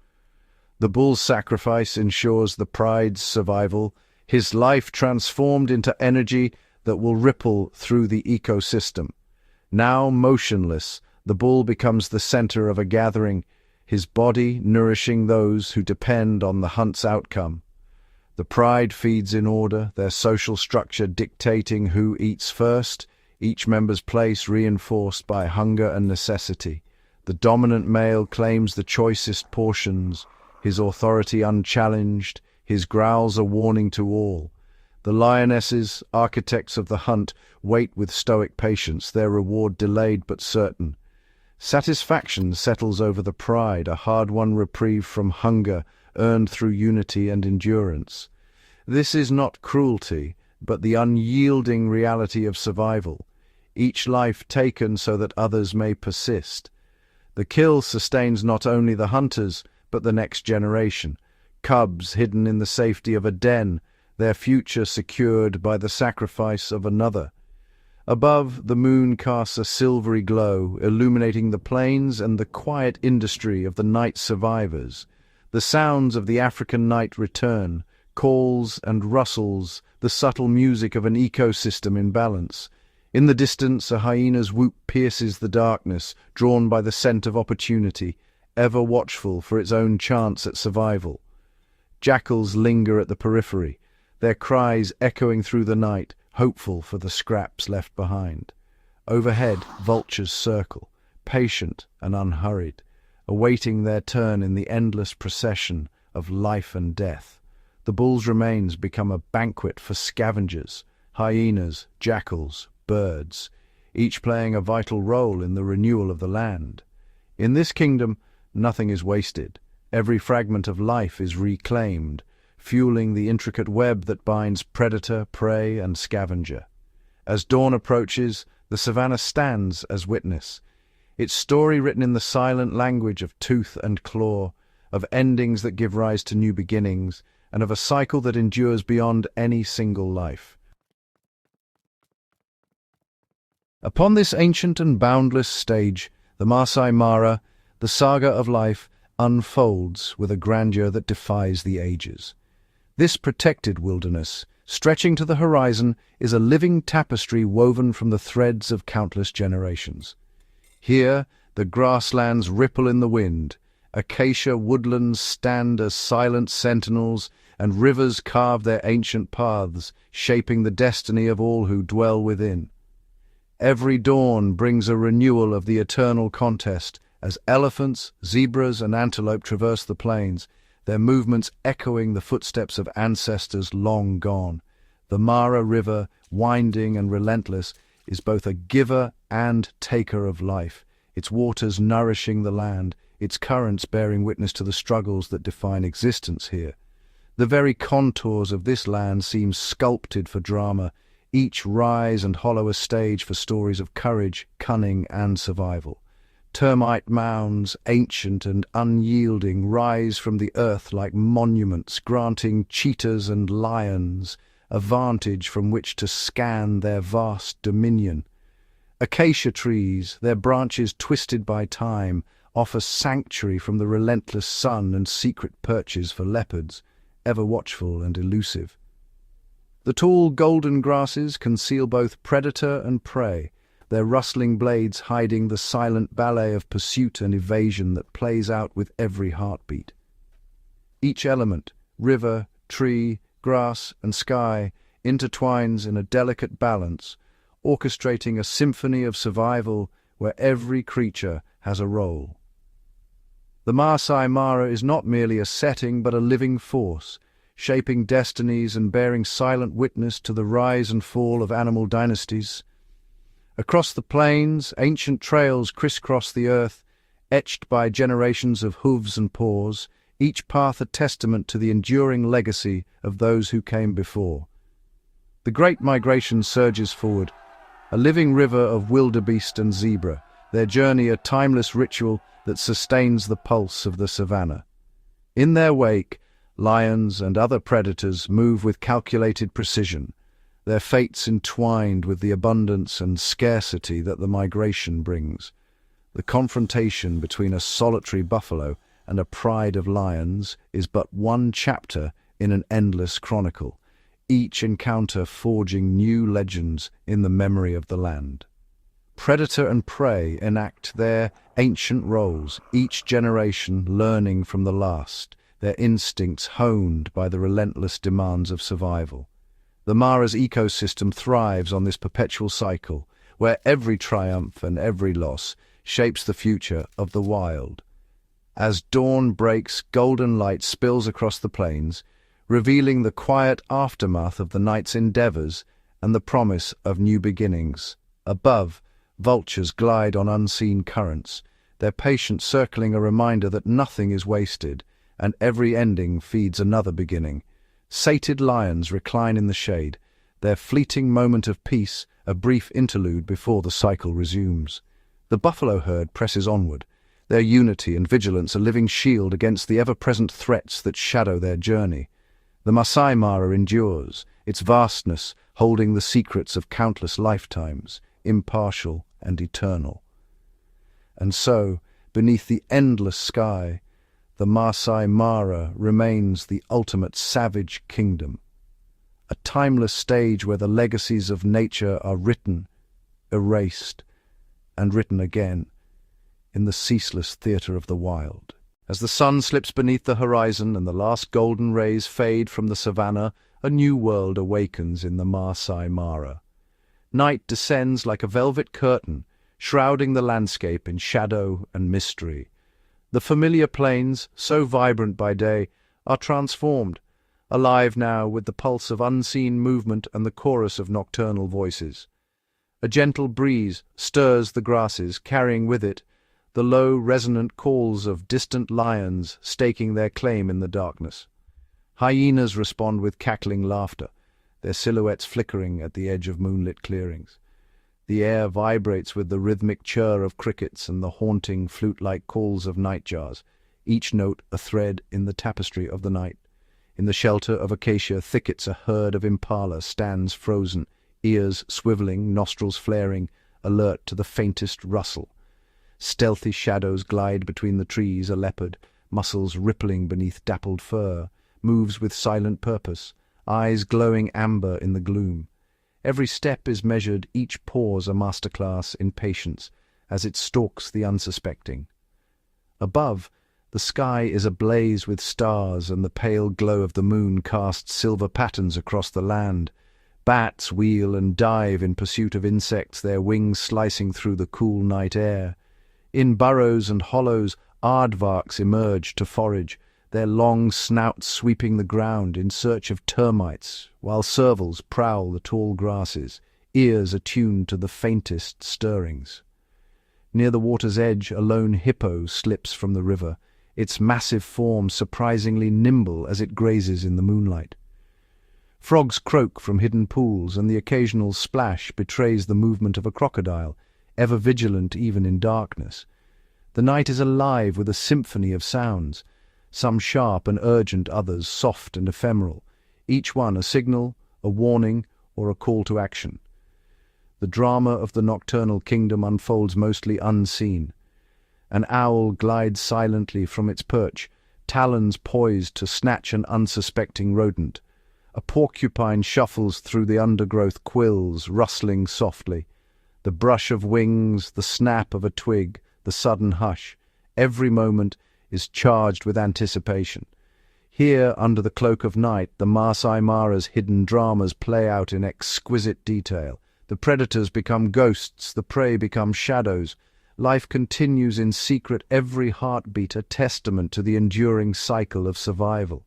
The bull's sacrifice ensures the pride's survival, his life transformed into energy that will ripple through the ecosystem. Now motionless, the bull becomes the center of a gathering, his body nourishing those who depend on the hunt's outcome. The pride feeds in order, their social structure dictating who eats first, each member's place reinforced by hunger and necessity. The dominant male claims the choicest portions, his authority unchallenged, his growls a warning to all. The lionesses, architects of the hunt, wait with stoic patience, their reward delayed but certain. Satisfaction settles over the pride, a hard-won reprieve from hunger, earned through unity and endurance. This is not cruelty, but the unyielding reality of survival, each life taken so that others may persist. The kill sustains not only the hunters, but the next generation. Cubs hidden in the safety of a den, their future secured by the sacrifice of another. Above, the moon casts a silvery glow, illuminating the plains and the quiet industry of the night survivors. The sounds of the African night return, calls and rustles, the subtle music of an ecosystem in balance. In the distance, a hyena's whoop pierces the darkness, drawn by the scent of opportunity, ever watchful for its own chance at survival. Jackals linger at the periphery, their cries echoing through the night, hopeful for the scraps left behind. Overhead, vultures circle, patient and unhurried, awaiting their turn in the endless procession of life and death. The bull's remains become a banquet for scavengers, hyenas, jackals, birds, each playing a vital role in the renewal of the land. In this kingdom, nothing is wasted. Every fragment of life is reclaimed, fueling the intricate web that binds predator, prey, and scavenger. As dawn approaches, the Savanna stands as witness, its story written in the silent language of tooth and claw, of endings that give rise to new beginnings, and of a cycle that endures beyond any single life. Upon this ancient and boundless stage, the Masai Mara, the saga of life, unfolds with a grandeur that defies the ages. This protected wilderness, stretching to the horizon, is a living tapestry woven from the threads of countless generations. Here, the grasslands ripple in the wind, acacia woodlands stand as silent sentinels, and rivers carve their ancient paths, shaping the destiny of all who dwell within. Every dawn brings a renewal of the eternal contest, as elephants, zebras, and antelope traverse the plains, their movements echoing the footsteps of ancestors long gone. The Mara River, winding and relentless, is both a giver and taker of life, its waters nourishing the land, its currents bearing witness to the struggles that define existence here. The very contours of this land seem sculpted for drama, each rise and hollow a stage for stories of courage, cunning, and survival. Termite mounds, ancient and unyielding, rise from the earth like monuments, granting cheetahs and lions a vantage from which to scan their vast dominion. Acacia trees, their branches twisted by time, offer sanctuary from the relentless sun and secret perches for leopards, ever watchful and elusive. The tall golden grasses conceal both predator and prey, their rustling blades hiding the silent ballet of pursuit and evasion that plays out with every heartbeat. Each element, river, tree, grass, and sky, intertwines in a delicate balance, orchestrating a symphony of survival where every creature has a role. The Masai Mara is not merely a setting but a living force, shaping destinies and bearing silent witness to the rise and fall of animal dynasties. Across the plains, ancient trails crisscross the earth, etched by generations of hooves and paws, each path a testament to the enduring legacy of those who came before. The Great Migration surges forward, a living river of wildebeest and zebra, their journey a timeless ritual that sustains the pulse of the savanna. In their wake, lions and other predators move with calculated precision, their fates entwined with the abundance and scarcity that the migration brings. The confrontation between a solitary buffalo and a pride of lions is but one chapter in an endless chronicle, each encounter forging new legends in the memory of the land. Predator and prey enact their ancient roles, each generation learning from the last, their instincts honed by the relentless demands of survival. The Mara's ecosystem thrives on this perpetual cycle, where every triumph and every loss shapes the future of the wild. As dawn breaks, golden light spills across the plains, revealing the quiet aftermath of the night's endeavors and the promise of new beginnings. Above, vultures glide on unseen currents, their patience circling a reminder that nothing is wasted, and every ending feeds another beginning. Sated lions recline in the shade, their fleeting moment of peace a brief interlude before the cycle resumes. The buffalo herd presses onward, their unity and vigilance a living shield against the ever-present threats that shadow their journey. The Masai Mara endures, its vastness holding the secrets of countless lifetimes, impartial and eternal. And so, beneath the endless sky, the Masai Mara remains the ultimate savage kingdom, a timeless stage where the legacies of nature are written, erased, and written again in the ceaseless theatre of the wild. As the sun slips beneath the horizon and the last golden rays fade from the savanna, a new world awakens in the Masai Mara. Night descends like a velvet curtain, shrouding the landscape in shadow and mystery. The familiar plains, so vibrant by day, are transformed, alive now with the pulse of unseen movement and the chorus of nocturnal voices. A gentle breeze stirs the grasses, carrying with it the low, resonant calls of distant lions staking their claim in the darkness. Hyenas respond with cackling laughter, their silhouettes flickering at the edge of moonlit clearings. The air vibrates with the rhythmic chirr of crickets and the haunting, flute-like calls of nightjars, each note a thread in the tapestry of the night. In the shelter of acacia thickets a herd of impala stands frozen, ears swiveling, nostrils flaring, alert to the faintest rustle. Stealthy shadows glide between the trees. A leopard, muscles rippling beneath dappled fur, moves with silent purpose, eyes glowing amber in the gloom. Every step is measured, each pause a masterclass in patience, as it stalks the unsuspecting. Above, the sky is ablaze with stars, and the pale glow of the moon casts silver patterns across the land. Bats wheel and dive in pursuit of insects, their wings slicing through the cool night air. In burrows and hollows, aardvarks emerge to forage, their long snouts sweeping the ground in search of termites, while servals prowl the tall grasses, ears attuned to the faintest stirrings. Near the water's edge, a lone hippo slips from the river, its massive form surprisingly nimble as it grazes in the moonlight. Frogs croak from hidden pools, and the occasional splash betrays the movement of a crocodile, ever vigilant even in darkness. The night is alive with a symphony of sounds, some sharp and urgent, others soft and ephemeral, each one a signal, a warning, or a call to action. The drama of the nocturnal kingdom unfolds mostly unseen. An owl glides silently from its perch, talons poised to snatch an unsuspecting rodent. A porcupine shuffles through the undergrowth quills, rustling softly. The brush of wings, the snap of a twig, the sudden hush. Every moment is charged with anticipation. Here, under the cloak of night, the Masai Mara's hidden dramas play out in exquisite detail. The predators become ghosts, the prey become shadows. Life continues in secret, every heartbeat a testament to the enduring cycle of survival.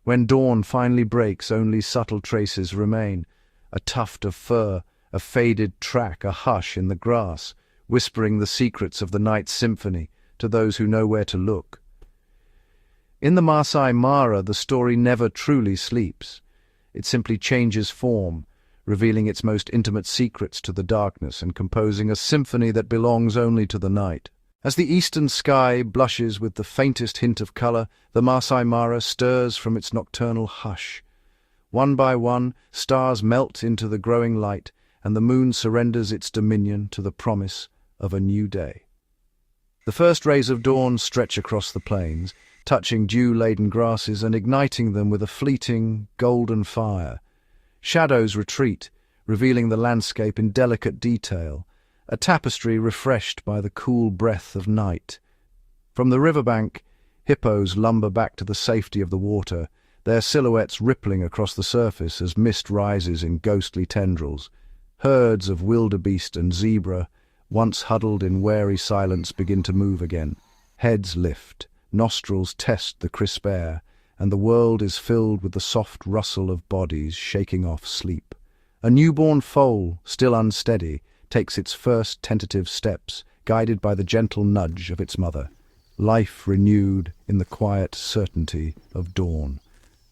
When dawn finally breaks, only subtle traces remain. A tuft of fur, a faded track, a hush in the grass, whispering the secrets of the night's symphony to those who know where to look. In the Masai Mara, the story never truly sleeps. It simply changes form, revealing its most intimate secrets to the darkness and composing a symphony that belongs only to the night. As the eastern sky blushes with the faintest hint of color, the Masai Mara stirs from its nocturnal hush. One by one, stars melt into the growing light, and the moon surrenders its dominion to the promise of a new day. The first rays of dawn stretch across the plains, touching dew-laden grasses and igniting them with a fleeting, golden fire. Shadows retreat, revealing the landscape in delicate detail, a tapestry refreshed by the cool breath of night. From the riverbank, hippos lumber back to the safety of the water, their silhouettes rippling across the surface as mist rises in ghostly tendrils. Herds of wildebeest and zebra, once huddled in wary silence, begin to move again. Heads lift, nostrils test the crisp air, and the world is filled with the soft rustle of bodies shaking off sleep. A newborn foal, still unsteady, takes its first tentative steps, guided by the gentle nudge of its mother. Life renewed in the quiet certainty of dawn.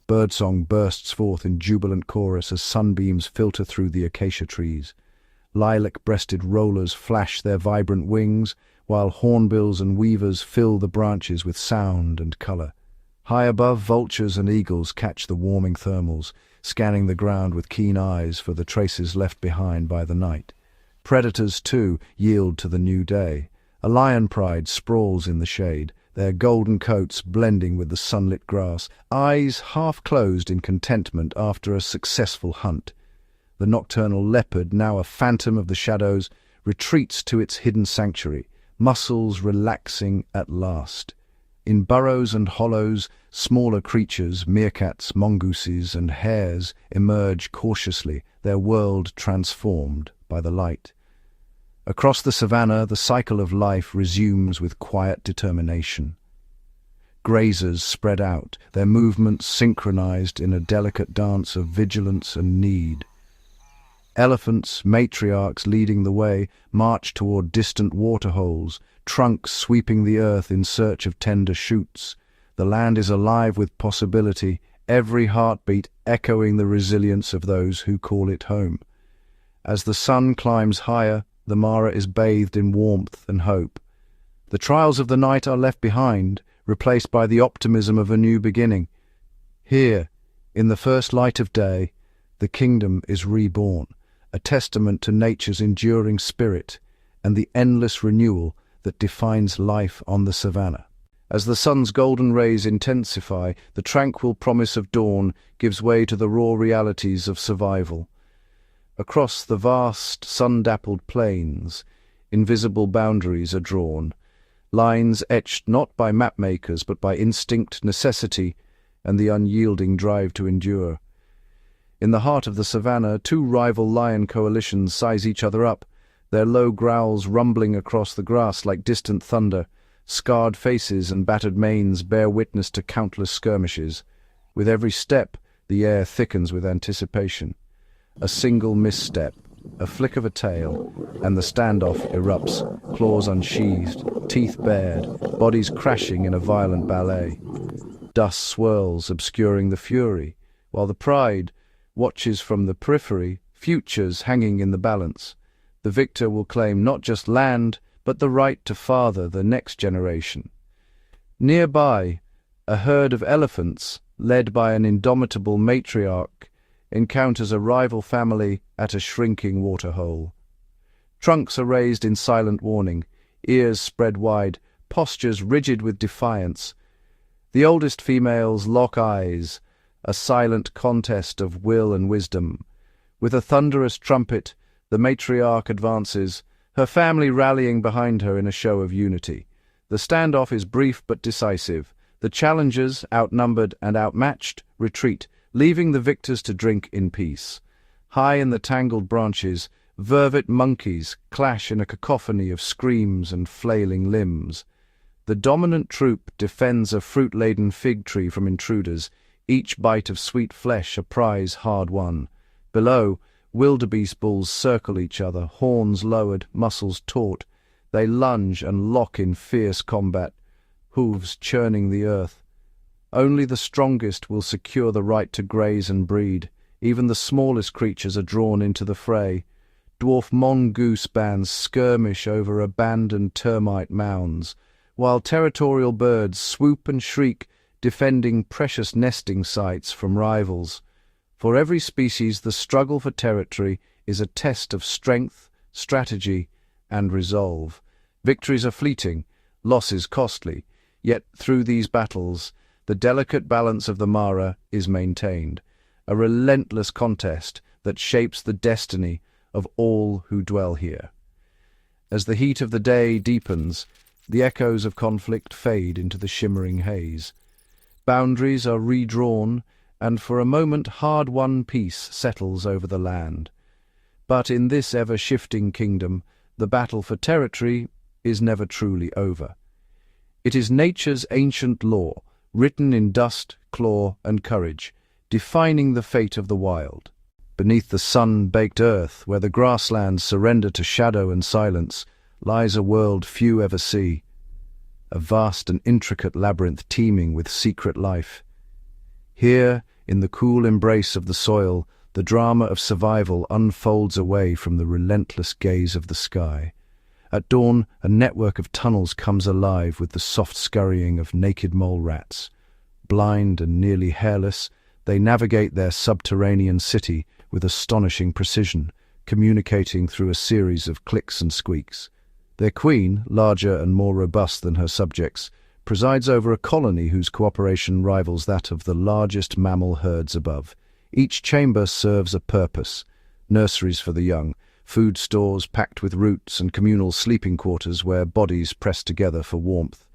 Birdsong bursts forth in jubilant chorus as sunbeams filter through the acacia trees. Lilac-breasted rollers flash their vibrant wings, while hornbills and weavers fill the branches with sound and color. High above, vultures and eagles catch the warming thermals, scanning the ground with keen eyes for the traces left behind by the night. Predators, too, yield to the new day. A lion pride sprawls in the shade, their golden coats blending with the sunlit grass, eyes half closed in contentment after a successful hunt. The nocturnal leopard, now a phantom of the shadows, retreats to its hidden sanctuary, muscles relaxing at last. In burrows and hollows, smaller creatures, meerkats, mongooses, and hares emerge cautiously, their world transformed by the light. Across the savannah, the cycle of life resumes with quiet determination. Grazers spread out, their movements synchronized in a delicate dance of vigilance and need. Elephants, matriarchs leading the way, march toward distant waterholes, trunks sweeping the earth in search of tender shoots. The land is alive with possibility, every heartbeat echoing the resilience of those who call it home. As the sun climbs higher, the Mara is bathed in warmth and hope. The trials of the night are left behind, replaced by the optimism of a new beginning. Here, in the first light of day, the kingdom is reborn, a testament to nature's enduring spirit and the endless renewal that defines life on the savannah. As the sun's golden rays intensify, the tranquil promise of dawn gives way to the raw realities of survival. Across the vast, sun-dappled plains, invisible boundaries are drawn, lines etched not by mapmakers but by instinct, necessity, and the unyielding drive to endure. In the heart of the savannah, two rival lion coalitions size each other up, their low growls rumbling across the grass like distant thunder. Scarred faces and battered manes bear witness to countless skirmishes. With every step, the air thickens with anticipation. A single misstep, a flick of a tail, and the standoff erupts, claws unsheathed, teeth bared, bodies crashing in a violent ballet. Dust swirls, obscuring the fury, while the pride watches from the periphery, futures hanging in the balance. The victor will claim not just land, but the right to father the next generation. Nearby, a herd of elephants, led by an indomitable matriarch, encounters a rival family at a shrinking waterhole. Trunks are raised in silent warning, ears spread wide, postures rigid with defiance. The oldest females lock eyes, a silent contest of will and wisdom. With a thunderous trumpet, the matriarch advances, her family rallying behind her in a show of unity. The standoff is brief but decisive. The challengers, outnumbered and outmatched, retreat, leaving the victors to drink in peace. High in the tangled branches, vervet monkeys clash in a cacophony of screams and flailing limbs. The dominant troop defends a fruit-laden fig tree from intruders, each bite of sweet flesh a prize hard won. Below, wildebeest bulls circle each other, horns lowered, muscles taut. They lunge and lock in fierce combat, hooves churning the earth. Only the strongest will secure the right to graze and breed. Even the smallest creatures are drawn into the fray. Dwarf mongoose bands skirmish over abandoned termite mounds, while territorial birds swoop and shriek, defending precious nesting sites from rivals. For every species, the struggle for territory is a test of strength, strategy, and resolve. Victories are fleeting, losses costly, yet through these battles, the delicate balance of the Mara is maintained, a relentless contest that shapes the destiny of all who dwell here. As the heat of the day deepens, the echoes of conflict fade into the shimmering haze. Boundaries are redrawn, and for a moment hard-won peace settles over the land. But in this ever-shifting kingdom, the battle for territory is never truly over. It is nature's ancient law, written in dust, claw, and courage, defining the fate of the wild. Beneath the sun-baked earth, where the grasslands surrender to shadow and silence, lies a world few ever see, a vast and intricate labyrinth teeming with secret life. Here, in the cool embrace of the soil, the drama of survival unfolds away from the relentless gaze of the sky. At dawn, a network of tunnels comes alive with the soft scurrying of naked mole rats. Blind and nearly hairless, they navigate their subterranean city with astonishing precision, communicating through a series of clicks and squeaks. Their queen, larger and more robust than her subjects, presides over a colony whose cooperation rivals that of the largest mammal herds above. Each chamber serves a purpose: nurseries for the young, food stores packed with roots, and communal sleeping quarters where bodies press together for warmth.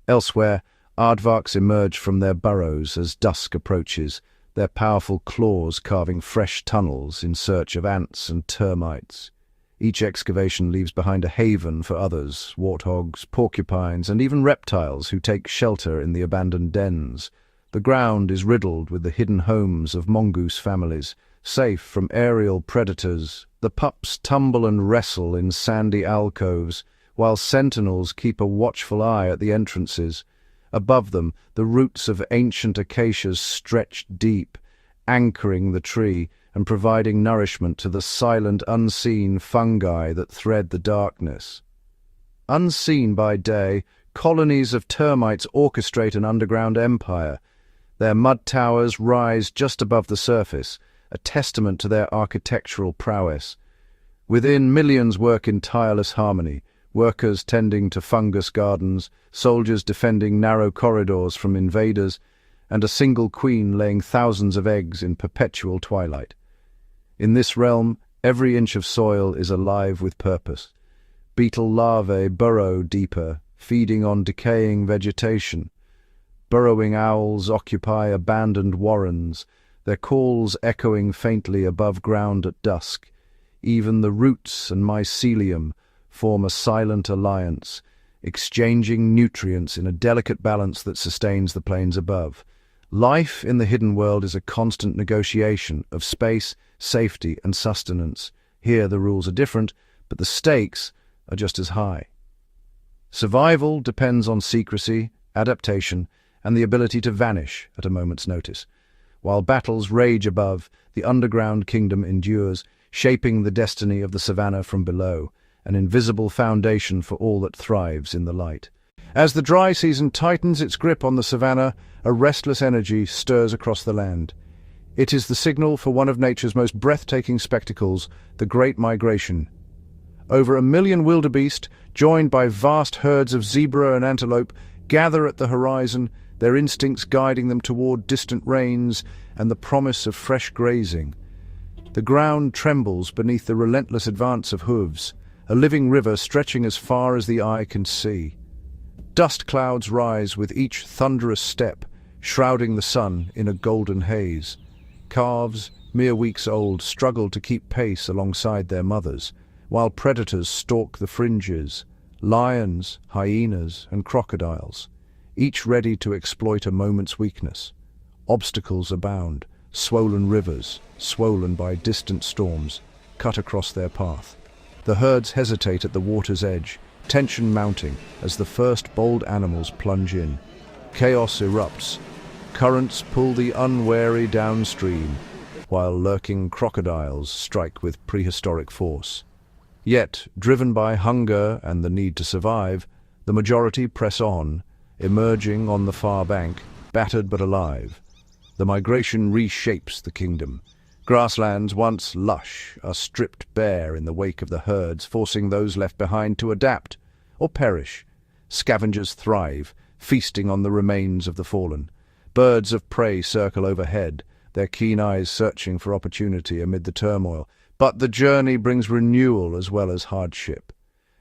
Elsewhere, aardvarks emerge from their burrows as dusk approaches, their powerful claws carving fresh tunnels in search of ants and termites. Each excavation leaves behind a haven for others: warthogs, porcupines, and even reptiles who take shelter in the abandoned dens. The ground is riddled with the hidden homes of mongoose families, safe from aerial predators. The pups tumble and wrestle in sandy alcoves, while sentinels keep a watchful eye at the entrances. Above them, the roots of ancient acacias stretch deep, anchoring the tree and providing nourishment to the silent, unseen fungi that thread the darkness. Unseen by day, colonies of termites orchestrate an underground empire. Their mud towers rise just above the surface, a testament to their architectural prowess. Within, millions work in tireless harmony, workers tending to fungus gardens, soldiers defending narrow corridors from invaders, and a single queen laying thousands of eggs in perpetual twilight. In this realm, every inch of soil is alive with purpose. Beetle larvae burrow deeper, feeding on decaying vegetation. Burrowing owls occupy abandoned warrens, their calls echoing faintly above ground at dusk. Even the roots and mycelium form a silent alliance, exchanging nutrients in a delicate balance that sustains the plains above. Life in the hidden world is a constant negotiation of space, safety, and sustenance. Here the rules are different, but the stakes are just as high. Survival depends on secrecy, adaptation, and the ability to vanish at a moment's notice. While battles rage above, the underground kingdom endures, shaping the destiny of the savanna from below, an invisible foundation for all that thrives in the light. As the dry season tightens its grip on the savanna, a restless energy stirs across the land. It is the signal for one of nature's most breathtaking spectacles, the Great Migration. Over 1 million wildebeest, joined by vast herds of zebra and antelope, gather at the horizon, their instincts guiding them toward distant rains and the promise of fresh grazing. The ground trembles beneath the relentless advance of hooves, a living river stretching as far as the eye can see. Dust clouds rise with each thunderous step, shrouding the sun in a golden haze. Calves, mere weeks old, struggle to keep pace alongside their mothers, while predators stalk the fringes: lions, hyenas, and crocodiles, each ready to exploit a moment's weakness. Obstacles abound: swollen rivers, swollen by distant storms, cut across their path. The herds hesitate at the water's edge, tension mounting as the first bold animals plunge in. Chaos erupts. Currents pull the unwary downstream, while lurking crocodiles strike with prehistoric force. Yet, driven by hunger and the need to survive, the majority press on, emerging on the far bank, battered but alive. The migration reshapes the kingdom. Grasslands, once lush, are stripped bare in the wake of the herds, forcing those left behind to adapt or perish. Scavengers thrive, feasting on the remains of the fallen. Birds of prey circle overhead, their keen eyes searching for opportunity amid the turmoil. But the journey brings renewal as well as hardship.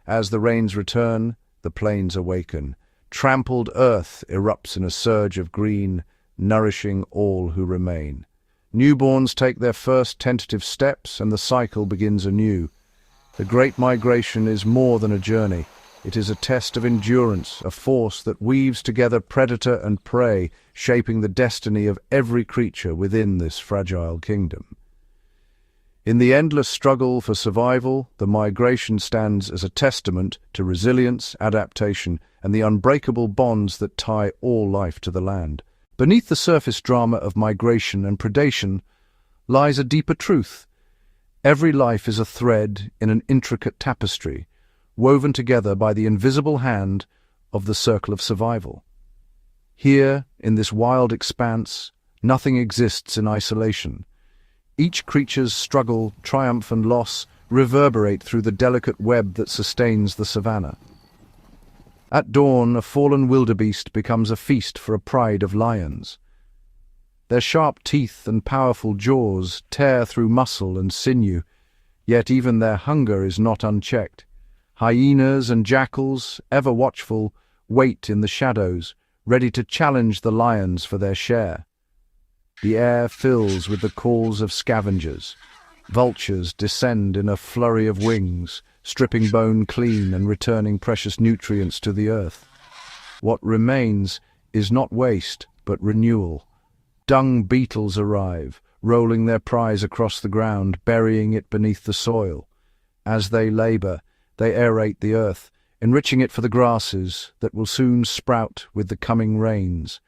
As the rains return, the plains awaken. Trampled earth erupts in a surge of green, nourishing all who remain. Newborns take their first tentative steps, and the cycle begins anew. The Great Migration is more than a journey. It is a test of endurance, a force that weaves together predator and prey, shaping the destiny of every creature within this fragile kingdom. In the endless struggle for survival, the migration stands as a testament to resilience, adaptation, and the unbreakable bonds that tie all life to the land. Beneath the surface drama of migration and predation lies a deeper truth. Every life is a thread in an intricate tapestry, woven together by the invisible hand of the circle of survival. Here, in this wild expanse, nothing exists in isolation. Each creature's struggle, triumph and loss reverberate through the delicate web that sustains the savanna. At dawn, a fallen wildebeest becomes a feast for a pride of lions. Their sharp teeth and powerful jaws tear through muscle and sinew, yet even their hunger is not unchecked. Hyenas and jackals, ever watchful, wait in the shadows, ready to challenge the lions for their share. The air fills with the calls of scavengers. Vultures descend in a flurry of wings, stripping bone clean and returning precious nutrients to the earth. What remains is not waste, but renewal. Dung beetles arrive, rolling their prize across the ground, burying it beneath the soil. As they labor, they aerate the earth, enriching it for the grasses that will soon sprout with the coming rains.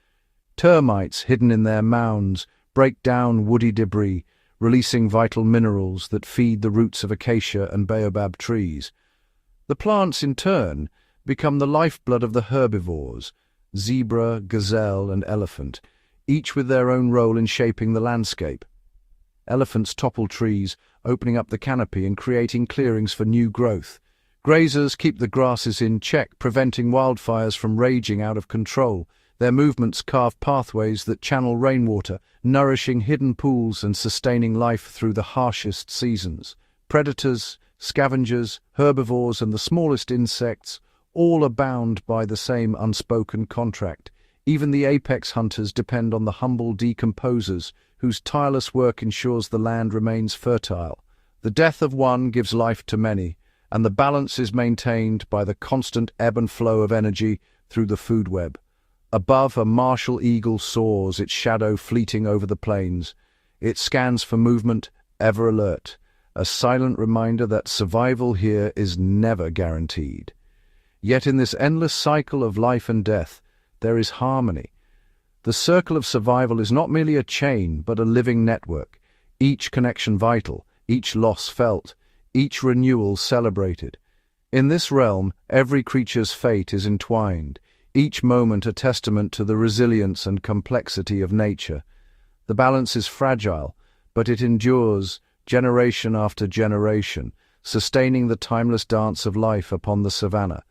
Termites hidden in their mounds break down woody debris, releasing vital minerals that feed the roots of acacia and baobab trees. The plants, in turn, become the lifeblood of the herbivores, zebra, gazelle, and elephant, each with their own role in shaping the landscape. Elephants topple trees, opening up the canopy and creating clearings for new growth. Grazers keep the grasses in check, preventing wildfires from raging out of control. Their movements carve pathways that channel rainwater, nourishing hidden pools and sustaining life through the harshest seasons. Predators, scavengers, herbivores, and the smallest insects all are bound by the same unspoken contract. Even the apex hunters depend on the humble decomposers, whose tireless work ensures the land remains fertile. The death of one gives life to many, and the balance is maintained by the constant ebb and flow of energy through the food web. Above, a martial eagle soars, its shadow fleeting over the plains. It scans for movement, ever alert, a silent reminder that survival here is never guaranteed. Yet in this endless cycle of life and death, there is harmony. The circle of survival is not merely a chain, but a living network, each connection vital, each loss felt, each renewal celebrated. In this realm, every creature's fate is entwined, each moment a testament to the resilience and complexity of nature. The balance is fragile, but it endures generation after generation, sustaining the timeless dance of life upon the savanna.